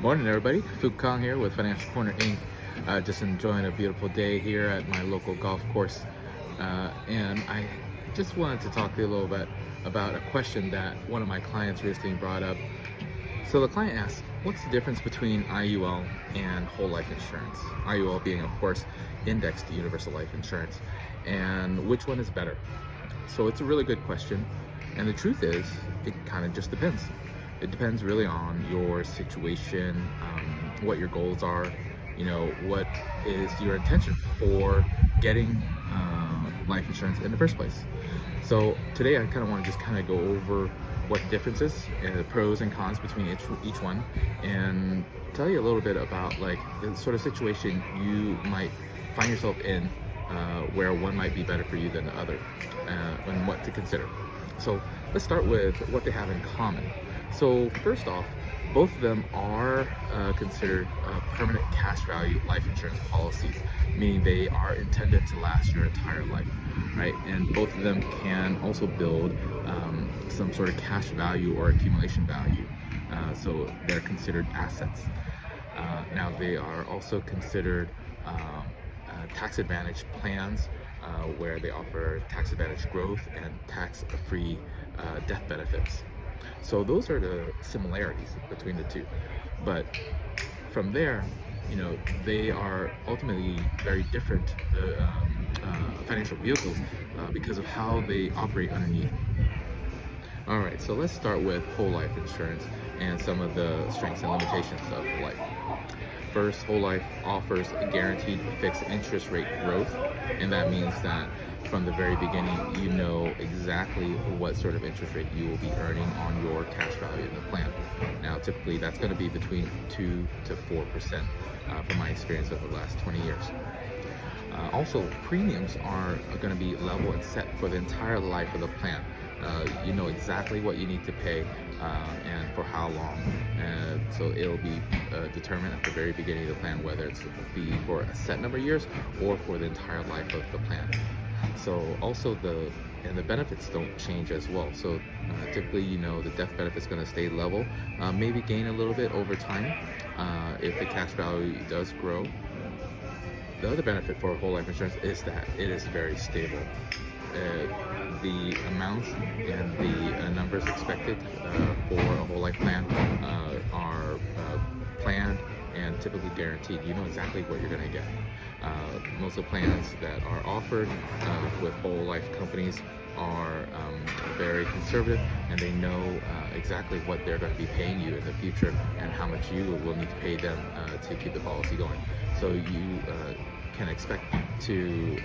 Morning, everybody. Fook Kong here with Financial Corner Inc. Just enjoying a beautiful day here at my local golf course. And I just wanted to talk to you a little bit about a question that one of my clients recently brought up. So the client asked, what's the difference between IUL and whole life insurance? IUL being, of course, indexed universal life insurance. And which one is better? So it's a really good question. And the truth is, it kind of just depends. It depends really on your situation, what your goals are, what is your intention for getting life insurance in the first place. So today I kind of want to just kind of go over what the differences and the pros and cons between each one, and tell you a little bit about like the sort of situation you might find yourself in where one might be better for you than the other, and what to consider. So let's start with what they have in common. So first off, both of them are considered permanent cash value life insurance policies, meaning they are intended to last your entire life, right? And both of them can also build some sort of cash value or accumulation value. So they're considered assets. Now they are also considered tax advantage plans, where they offer tax advantage growth and tax-free death benefits. So those are the similarities between the two. But from there, they are ultimately very different financial vehicles because of how they operate underneath. All right, so let's start with whole life insurance and some of the strengths and limitations of whole life. First, whole life offers a guaranteed fixed interest rate growth, and that means that from the very beginning, you know exactly what sort of interest rate you will be earning on your cash value in the plan. Now, typically that's going to be between 2 to 4% from my experience over the last 20 years. Also, premiums are going to be level and set for the entire life of the plan. You know exactly what you need to pay and for how long. So it'll be determined at the very beginning of the plan whether it's be for a set number of years or for the entire life of the plan. So also the benefits don't change as well. So typically, the death benefit is going to stay level, maybe gain a little bit over time if the cash value does grow. The other benefit for whole life insurance is that it is very stable. The amounts and the numbers expected for a whole life plan are planned and typically guaranteed. You know exactly what you're going to get. Most of the plans that are offered with whole life companies are very conservative, and they know exactly what they're going to be paying you in the future and how much you will need to pay them to keep the policy going. So you can expect to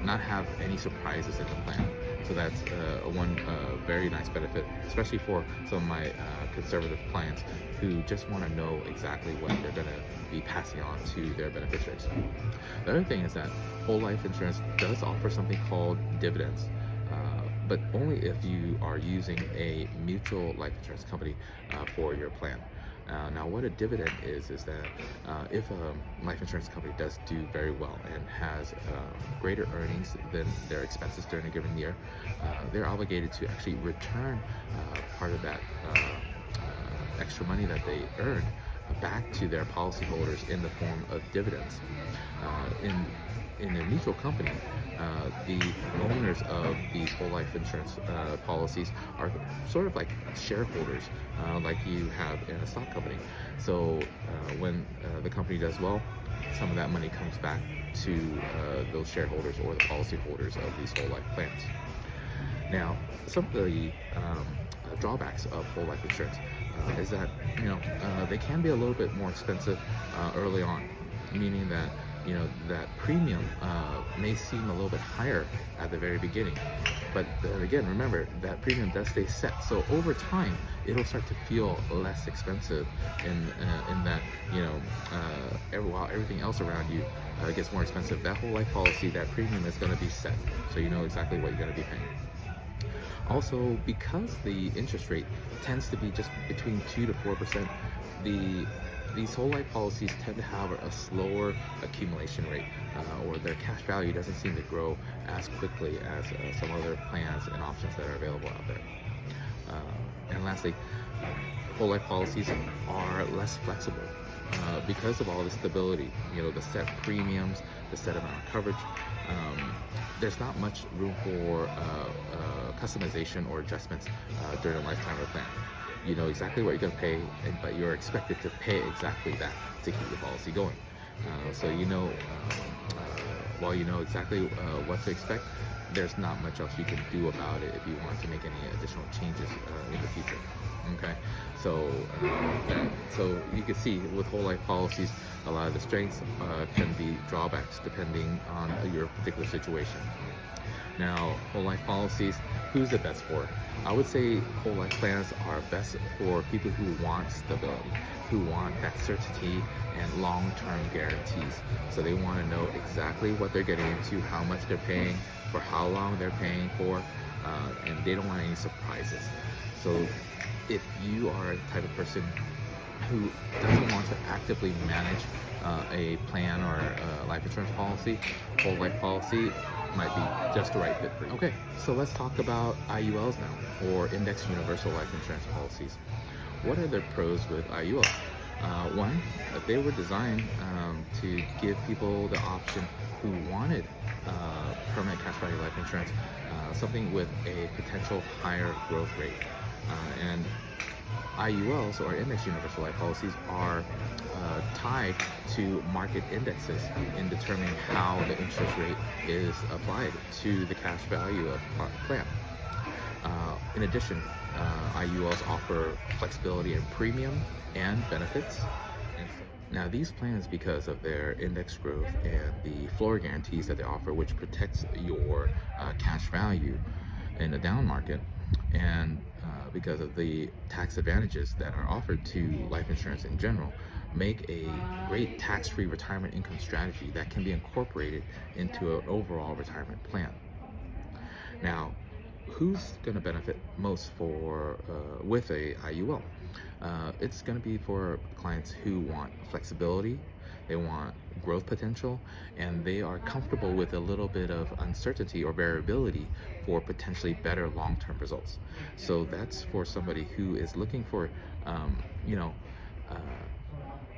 not have any surprises in the plan. So that's one very nice benefit, especially for some of my conservative clients who just want to know exactly what they're going to be passing on to their beneficiaries. The other thing is that whole life insurance does offer something called dividends, but only if you are using a mutual life insurance company for your plan. Now, what a dividend is that if a life insurance company does do very well and has greater earnings than their expenses during a given year, they're obligated to actually return part of that extra money that they earned back to their policyholders in the form of dividends. In a mutual company, the owners of these whole life insurance policies are sort of like shareholders, like you have in a stock company. So when the company does well, some of that money comes back to those shareholders or the policyholders of these whole life plans. Now, some of the drawbacks of whole life insurance is that they can be a little bit more expensive early on, meaning that that premium may seem a little bit higher at the very beginning, but again, remember that premium does stay set. So over time, it'll start to feel less expensive in that while everything else around you gets more expensive, that whole life policy, that premium is going to be set, so you know exactly what you're going to be paying. Also, because the interest rate tends to be just between 2 to 4%, these whole life policies tend to have a slower accumulation rate, or their cash value doesn't seem to grow as quickly as some other plans and options that are available out there. And lastly, whole life policies are less flexible because of all the stability, the set premiums, the set amount of coverage. There's not much room for customization or adjustments during the lifetime of the plan. You know exactly what you're going to pay, but you're expected to pay exactly that to keep the policy going. So while you know exactly what to expect, there's not much else you can do about it if you want to make any additional changes in the future. Okay, so you can see with whole life policies, a lot of the strengths can be drawbacks depending on your particular situation. Now, whole life policies, who's it best for? I would say whole life plans are best for people who want stability, who want that certainty and long-term guarantees. So they want to know exactly what they're getting into, how much they're paying, for how long they're paying for, and they don't want any surprises. So if you are a type of person who doesn't want to actively manage a plan or a life insurance policy, whole life policy might be just the right fit for you. Okay, so let's talk about IULs now, or Index Universal Life Insurance Policies. What are the pros with IUL? One, they were designed to give people the option who wanted permanent cash value life insurance, something with a potential higher growth rate. And IULs, or Index Universal Life Policies, are tied to market indexes in determining how the interest rate is applied to the cash value of our plan. In addition, IULs offer flexibility in premium and benefits. Now, these plans, because of their index growth and the floor guarantees that they offer, which protects your cash value in a down market, and because of the tax advantages that are offered to life insurance in general, make a great tax-free retirement income strategy that can be incorporated into an overall retirement plan. Now, who's going to benefit most with a IUL? It's going to be for clients who want flexibility, they want growth potential, and they are comfortable with a little bit of uncertainty or variability for potentially better long-term results. So that's for somebody who is looking for,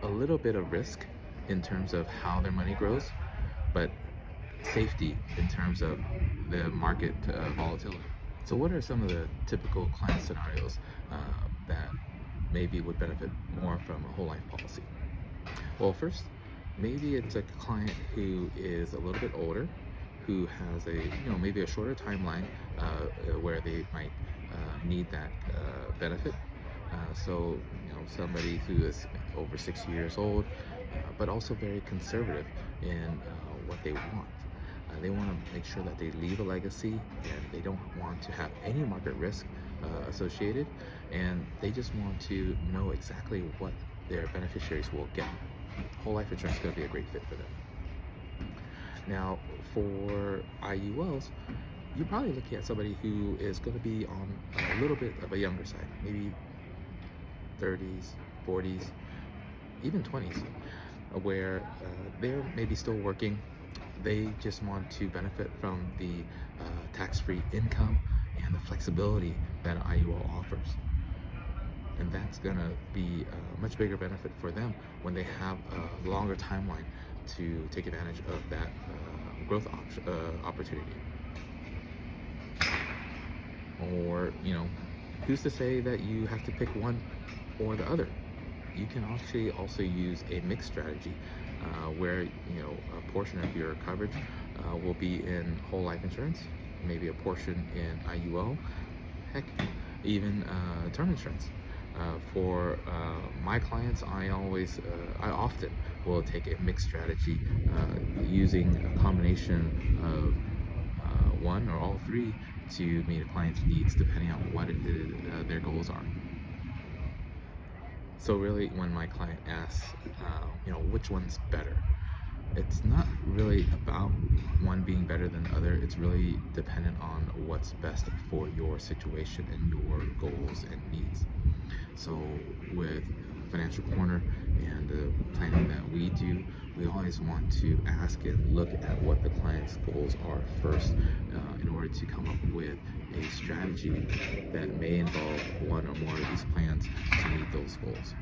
a little bit of risk in terms of how their money grows, but safety in terms of the market volatility. So what are some of the typical client scenarios that maybe would benefit more from a whole life policy? Well, first, maybe it's a client who is a little bit older, who has maybe a shorter timeline where they might need that benefit. So somebody who is over 6 years old, but also very conservative in what they want. They want to make sure that they leave a legacy, and they don't want to have any market risk associated, and they just want to know exactly what their beneficiaries will get. Whole life insurance is going to be a great fit for them. Now, for IULs, you're probably looking at somebody who is going to be on a little bit of a younger side, maybe 30s, 40s, even 20s, where they're maybe still working. They just want to benefit from the tax-free income and the flexibility that IUL offers. And that's going to be a much bigger benefit for them when they have a longer timeline to take advantage of that growth opportunity. Or, who's to say that you have to pick one or the other? You can actually also use a mixed strategy where a portion of your coverage will be in whole life insurance, maybe a portion in IUL, heck, even term insurance. For my clients, I often will take a mixed strategy using a combination of one or all three to meet a client's needs depending on what their goals are. So really, when my client asks, which one's better, it's not really about one being better than the other. It's really dependent on what's best for your situation and your goals and needs. So with Financial Corner and the planning that we do, we always want to ask and look at what the client's goals are first in order to come up with a strategy that may involve one or more of these plans to meet those goals.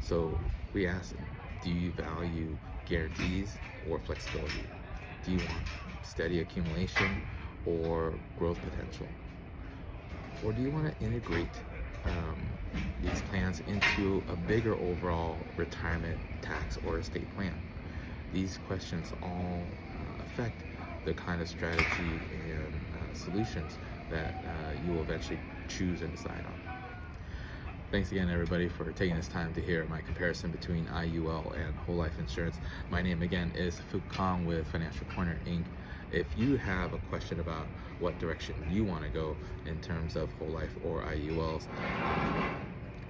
So we ask, do you value guarantees or flexibility? Do you want steady accumulation or growth potential? Or do you want to integrate these plans into a bigger overall retirement, tax, or estate plan? These questions all affect the kind of strategy and solutions that you will eventually choose and decide on. Thanks again, everybody, for taking this time to hear my comparison between IUL and whole life insurance. My name again is Phuc Kong with Financial Corner Inc. If you have a question about what direction you want to go in terms of whole life or IULs,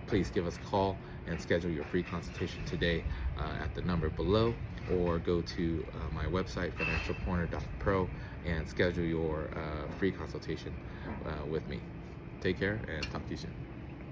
please give us a call and schedule your free consultation today at the number below, or go to my website, financialcorner.pro, and schedule your free consultation with me. Take care and talk to you soon.